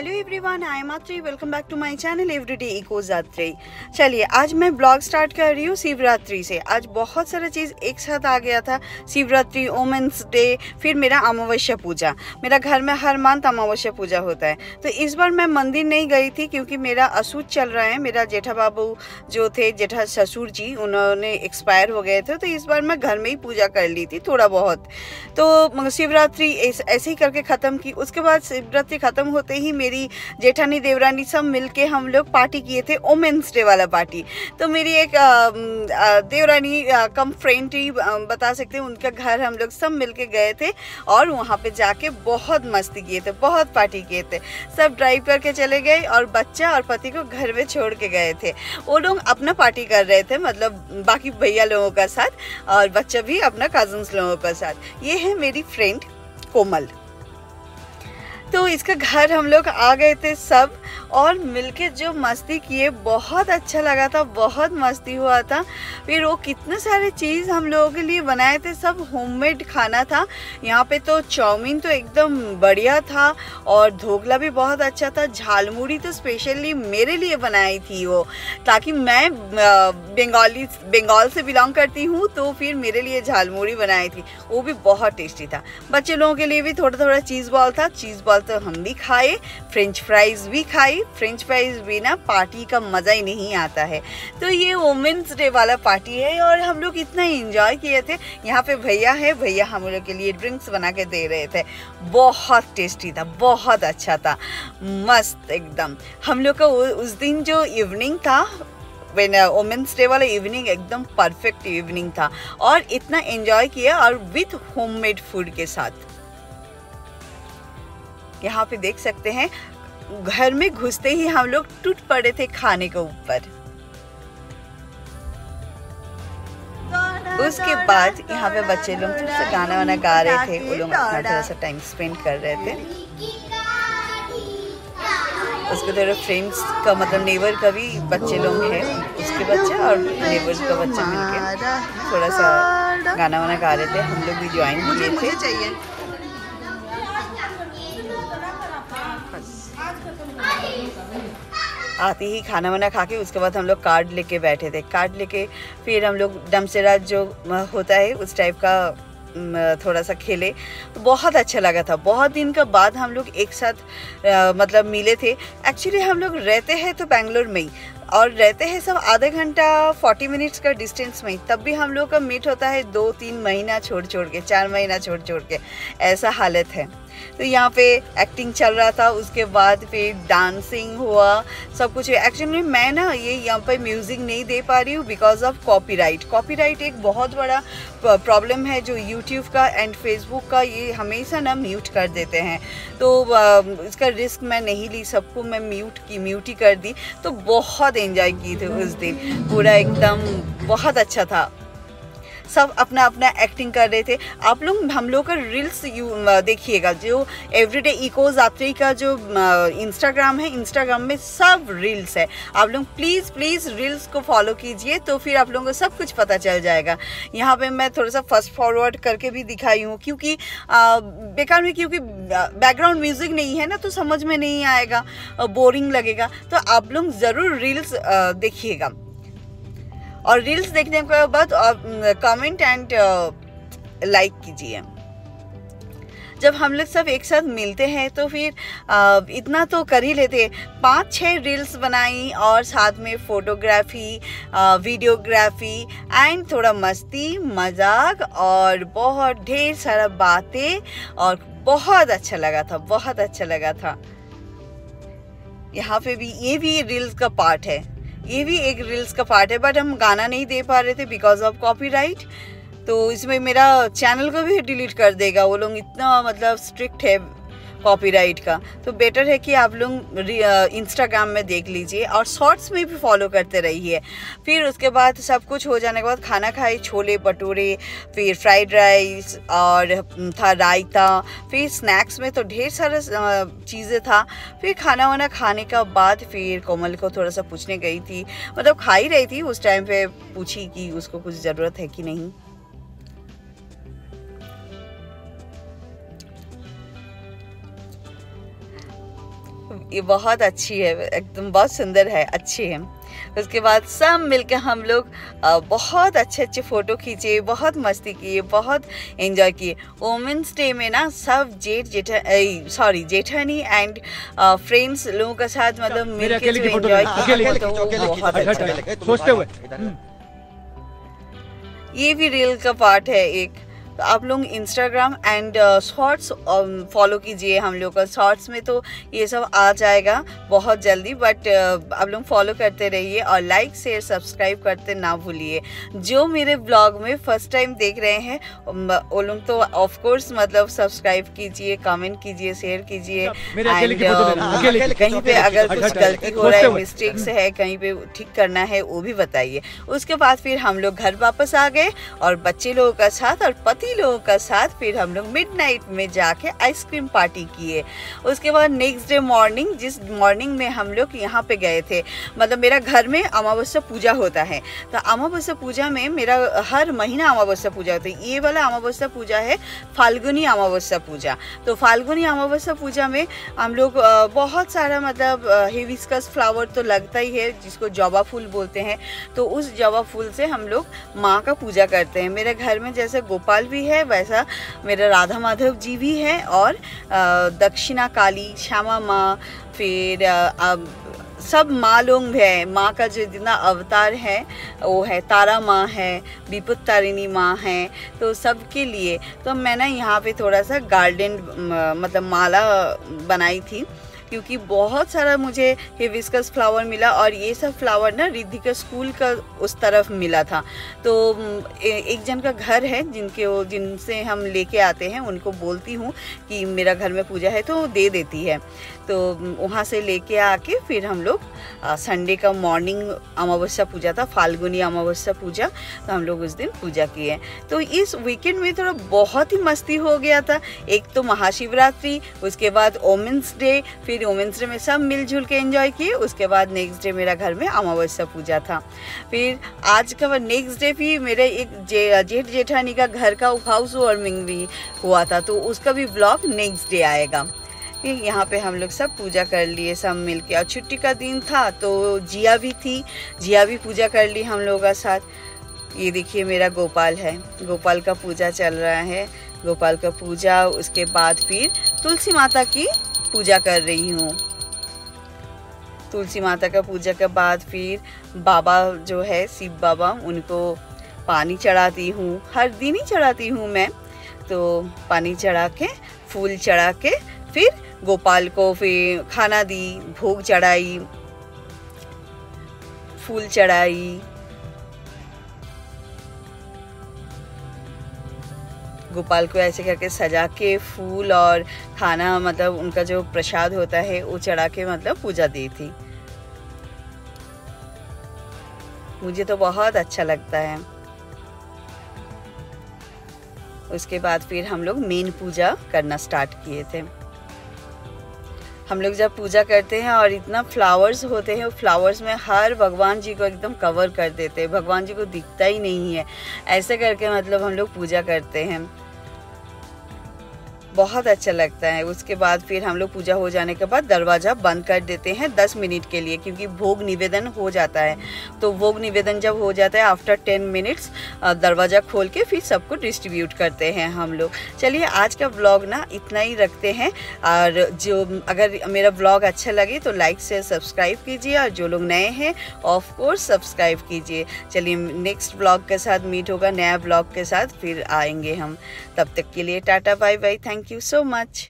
Hello everyone, I am Atri. Welcome back to my channel everyday echoes Atri. चलिए आज मैं blog start कर रही हूँ शिवरात्रि से। आज बहुत सारा चीज़ एक साथ आ गया था। शिवरात्रि, वुमेन्स डे, फिर मेरा अमावस्या पूजा। मेरा घर में हर मंथ अमावस्या पूजा होता है। तो इस बार मैं मंदिर नहीं गई थी क्योंकि मेरा अशुद्ध चल रहा है। मेरा जेठा बाबू जो थे, जेठा ससुर जी, उन्होंने एक्सपायर हो गए थे। तो इस बार मैं घर में ही पूजा कर ली थी थोड़ा बहुत। तो शिवरात्रि ऐसे ही करके ख़त्म की। उसके बाद शिवरात्रि ख़त्म होते ही मेरी जेठानी देवरानी सब मिलके हम लोग पार्टी किए थे, वुमेन्स डे वाला पार्टी। तो मेरी एक देवरानी कम फ्रेंड ही बता सकते हैं, उनका घर हम लोग सब मिलके गए थे और वहाँ पे जाके बहुत मस्ती किए थे, बहुत पार्टी किए थे। सब ड्राइव करके चले गए और बच्चा और पति को घर में छोड़ के गए थे। वो लोग अपना पार्टी कर रहे थे, मतलब बाकी भैया लोगों का साथ, और बच्चा भी अपना कजन्स लोगों का साथ। ये है मेरी फ्रेंड कोमल। तो इसका घर हम लोग आ गए थे सब और मिलके जो मस्ती किए, बहुत अच्छा लगा था, बहुत मस्ती हुआ था। फिर वो कितने सारे चीज़ हम लोगों के लिए बनाए थे, सब होममेड खाना था। यहाँ पे तो चाउमीन तो एकदम बढ़िया था और ढोकला भी बहुत अच्छा था। झालमुड़ी तो स्पेशली मेरे लिए बनाई थी वो, ताकि मैं बंगाल से बिलोंग करती हूँ, तो फिर मेरे लिए झालमुड़ी बनाई थी, वो भी बहुत टेस्टी था। बच्चे लोगों के लिए भी थोड़ा थोड़ा चीज़ बॉल था। चीज़ बॉल तो हम भी खाए, फ्रेंच फ्राइज भी खाई। फ्रेंच फ्राइज बिना पार्टी का मज़ा ही नहीं आता है। तो ये वुमेन्स डे वाला पार्टी है और हम लोग इतना एंजॉय किए थे। यहाँ पे भैया है, भैया हम लोग के लिए ड्रिंक्स बना के दे रहे थे। बहुत टेस्टी था, बहुत अच्छा था, मस्त एकदम। हम लोग का उस दिन जो इवनिंग था, वुमेन्स डे वाला इवनिंग एकदम परफेक्ट इवनिंग था और इतना एंजॉय किया, और विथ होममेड फूड के साथ। यहाँ पे देख सकते हैं, घर में घुसते ही हम लोग टूट पड़े थे खाने के ऊपर। उसके बाद यहाँ पे बच्चे लोग थोड़ा सा गाना वाना गा रहे थे, वो लोग अपना थोड़ा सा टाइम स्पेंड कर रहे थे। उसके थोड़ा फ्रेंड्स का, मतलब नेबर का भी बच्चे लोग हैं, उसके बच्चे और नेबर का बच्चा मिलके थोड़ा सा गाना वाना गा रहे थे। हम लोग भी ज्वाइन किए थे। आते ही खाना वाना खा के उसके बाद हम लोग कार्ड लेके बैठे थे। कार्ड लेके फिर हम लोग डमसेरा जो होता है उस टाइप का थोड़ा सा खेले, तो बहुत अच्छा लगा था। बहुत दिन के बाद हम लोग एक साथ मतलब मिले थे। एक्चुअली हम लोग रहते हैं तो बेंगलोर में ही, और रहते हैं सब आधा घंटा 40 मिनट्स का डिस्टेंस में ही। तब भी हम लोग का मीट होता है 2-3 महीना छोड़ के, 4 महीना छोड़ के, ऐसा हालत है। तो यहाँ पे एक्टिंग चल रहा था, उसके बाद फिर डांसिंग हुआ, सब कुछ। एक्चुअली मैं ना ये यहाँ पे म्यूज़िक नहीं दे पा रही हूँ बिकॉज ऑफ कॉपीराइट। कॉपीराइट एक बहुत बड़ा प्रॉब्लम है जो यूट्यूब का एंड फेसबुक का, ये हमेशा ना म्यूट कर देते हैं। तो इसका रिस्क मैं नहीं ली, सबको मैं म्यूट ही कर दी। तो बहुत एंजॉय किए थे उस दिन, पूरा एकदम बहुत अच्छा था। सब अपना अपना एक्टिंग कर रहे थे। आप लोग हम लोग का रील्स देखिएगा, जो एवरीडे इकोज आत्री का जो इंस्टाग्राम है, इंस्टाग्राम में सब रील्स है। आप लोग प्लीज़ रील्स को फॉलो कीजिए, तो फिर आप लोगों को सब कुछ पता चल जाएगा। यहाँ पे मैं थोड़ा सा फास्ट फॉरवर्ड करके भी दिखाई हूँ, क्योंकि बेकार में, क्योंकि बैकग्राउंड म्यूज़िक नहीं है ना, तो समझ में नहीं आएगा, बोरिंग लगेगा। तो आप लोग ज़रूर रील्स देखिएगा, और रील्स देखने के बाद कमेंट एंड लाइक कीजिए। जब हम लोग सब एक साथ मिलते हैं तो फिर इतना तो कर ही लेते। 5-6 रील्स बनाई और साथ में फोटोग्राफी, वीडियोग्राफी एंड थोड़ा मस्ती मजाक और बहुत ढेर सारा बातें, और बहुत अच्छा लगा था, बहुत अच्छा लगा था। यहाँ पे भी ये भी रील्स का पार्ट है, ये भी एक रील्स का पार्ट है, बट हम गाना नहीं दे पा रहे थे बिकॉज ऑफ कॉपीराइट। तो इसमें मेरा चैनल को भी डिलीट कर देगा वो लोग, इतना मतलब स्ट्रिक्ट है कॉपीराइट का। तो बेटर है कि आप लोग इंस्टाग्राम में देख लीजिए और शॉर्ट्स में भी फॉलो करते रहिए। फिर उसके बाद सब कुछ हो जाने के बाद खाना खाए, छोले भटूरे, फिर फ्राइड राइस और था रायता, फिर स्नैक्स में तो ढेर सारा चीज़ें था। फिर खाना वाना खाने का बाद फिर कोमल को थोड़ा सा पूछने गई थी, मतलब खा ही रही थी उस टाइम पे, पूछी कि उसको कुछ ज़रूरत है कि नहीं। ये बहुत अच्छी है, एकदम बहुत सुंदर है, अच्छी है। उसके बाद सब मिलकर हम लोग बहुत अच्छे अच्छे फ़ोटो खींचे, बहुत मस्ती किए, बहुत एंजॉय किए। वुमेंस डे में ना सब जेठानी एंड फ्रेंड्स लोगों के साथ मतलब मिलकर जो एंजॉय किया तो बहुत अच्छा लगा। सोचते हुए ये भी रील का पार्ट है एक। तो आप लोग इंस्टाग्राम एंड शॉर्ट्स फॉलो कीजिए हम लोग का। शॉर्ट्स में तो ये सब आ जाएगा बहुत जल्दी, बट आप लोग फॉलो करते रहिए और लाइक शेयर सब्सक्राइब करते ना भूलिए। जो मेरे ब्लॉग में फर्स्ट टाइम देख रहे हैं वो लोग तो ऑफ कोर्स मतलब सब्सक्राइब कीजिए, कमेंट कीजिए, शेयर कीजिए एंड कहीं पे अगर कुछ गलती हो रहा है, मिस्टेक्स है, कहीं पे ठीक करना है वो भी बताइए। उसके बाद फिर हम लोग घर वापस आ गए और बच्चे लोगों का साथ और पति लोगों का साथ फिर हम लोग मिडनाइट में जाके आइसक्रीम पार्टी किए। उसके बाद नेक्स्ट डे मॉर्निंग, जिस मॉर्निंग में हम लोग यहाँ पे गए थे, मतलब मेरा घर में अमावस्या पूजा होता है। तो अमावस्या पूजा में मेरा हर महीना अमावस्या पूजा होती है। ये वाला अमावस्या पूजा है फाल्गुनी अमावस्या पूजा। तो फाल्गुनी अमावस्या पूजा में हम लोग बहुत सारा मतलब हिबिस्कस फ्लावर तो लगता ही है, जिसको जवा फूल बोलते हैं। तो उस जवा फूल से हम लोग माँ का पूजा करते हैं। मेरे घर में जैसे गोपाल भी है वैसा मेरा राधा माधव जी भी है और दक्षिणा काली, श्यामा माँ, फिर सब माँ लोग है। माँ का जो जितना अवतार है वो है, तारा माँ है, विपद तारिणी माँ है। तो सबके लिए तो मैंने यहाँ पे थोड़ा सा गार्डन मतलब माला बनाई थी, क्योंकि बहुत सारा मुझे हिबिस्कस फ्लावर मिला और ये सब फ्लावर ना रिद्धि का स्कूल का उस तरफ मिला था। तो एक जन का घर है जिनसे हम लेके आते हैं, उनको बोलती हूँ कि मेरा घर में पूजा है तो दे देती है। तो वहाँ से लेके आके फिर हम लोग संडे का मॉर्निंग अमावस्या पूजा था, फाल्गुनी अमावस्या पूजा, तो हम लोग उस दिन पूजा किए। तो इस वीकेंड में थोड़ा बहुत ही मस्ती हो गया था। एक तो महाशिवरात्रि, उसके बाद वुमेंस डे, फिर वुमेंस डे में सब मिलजुल के एंजॉय किए। उसके बाद नेक्स्ट डे मेरा घर में अमावस्या पूजा था। फिर आज का नेक्स्ट डे भी मेरे एक जेठ जेठानी का घर का हाउस वार्मिंग भी हुआ था, तो उसका भी ब्लॉग नेक्स्ट डे आएगा। फिर यहाँ पे हम लोग सब पूजा कर लिए सब मिलके, और छुट्टी का दिन था तो जिया भी थी, जिया भी पूजा कर ली हम लोगों का साथ। ये देखिए मेरा गोपाल है, गोपाल का पूजा चल रहा है, गोपाल का पूजा। उसके बाद फिर तुलसी माता की पूजा कर रही हूँ। तुलसी माता का पूजा के बाद फिर बाबा जो है शिव बाबा, उनको पानी चढ़ाती हूँ। हर दिन ही चढ़ाती हूँ मैं, तो पानी चढ़ा के, फूल चढ़ा के, फिर गोपाल को फिर खाना दी, भोग चढ़ाई, फूल चढ़ाई। गोपाल को ऐसे करके सजा के फूल और खाना, मतलब उनका जो प्रसाद होता है वो चढ़ा के मतलब पूजा दी थी। मुझे तो बहुत अच्छा लगता है। उसके बाद फिर हम लोग मेन पूजा करना स्टार्ट किए थे। हम लोग जब पूजा करते हैं और इतना फ्लावर्स होते हैं, फ्लावर्स में हर भगवान जी को एकदम कवर कर देते हैं, भगवान जी को दिखता ही नहीं है। ऐसे करके मतलब हम लोग पूजा करते हैं, बहुत अच्छा लगता है। उसके बाद फिर हम लोग पूजा हो जाने के बाद दरवाज़ा बंद कर देते हैं 10 मिनट के लिए, क्योंकि भोग निवेदन हो जाता है। तो भोग निवेदन जब हो जाता है आफ्टर 10 मिनट्स दरवाज़ा खोल के फिर सबको डिस्ट्रीब्यूट करते हैं हम लोग। चलिए आज का व्लॉग ना इतना ही रखते हैं, और जो अगर मेरा व्लॉग अच्छा लगे तो लाइक से सब्सक्राइब कीजिए, और जो लोग नए हैं ऑफ कोर्स सब्सक्राइब कीजिए। चलिए नेक्स्ट व्लॉग के साथ मीट होगा, नया व्लॉग के साथ फिर आएंगे हम। तब तक के लिए tata bye bye, thank you so much.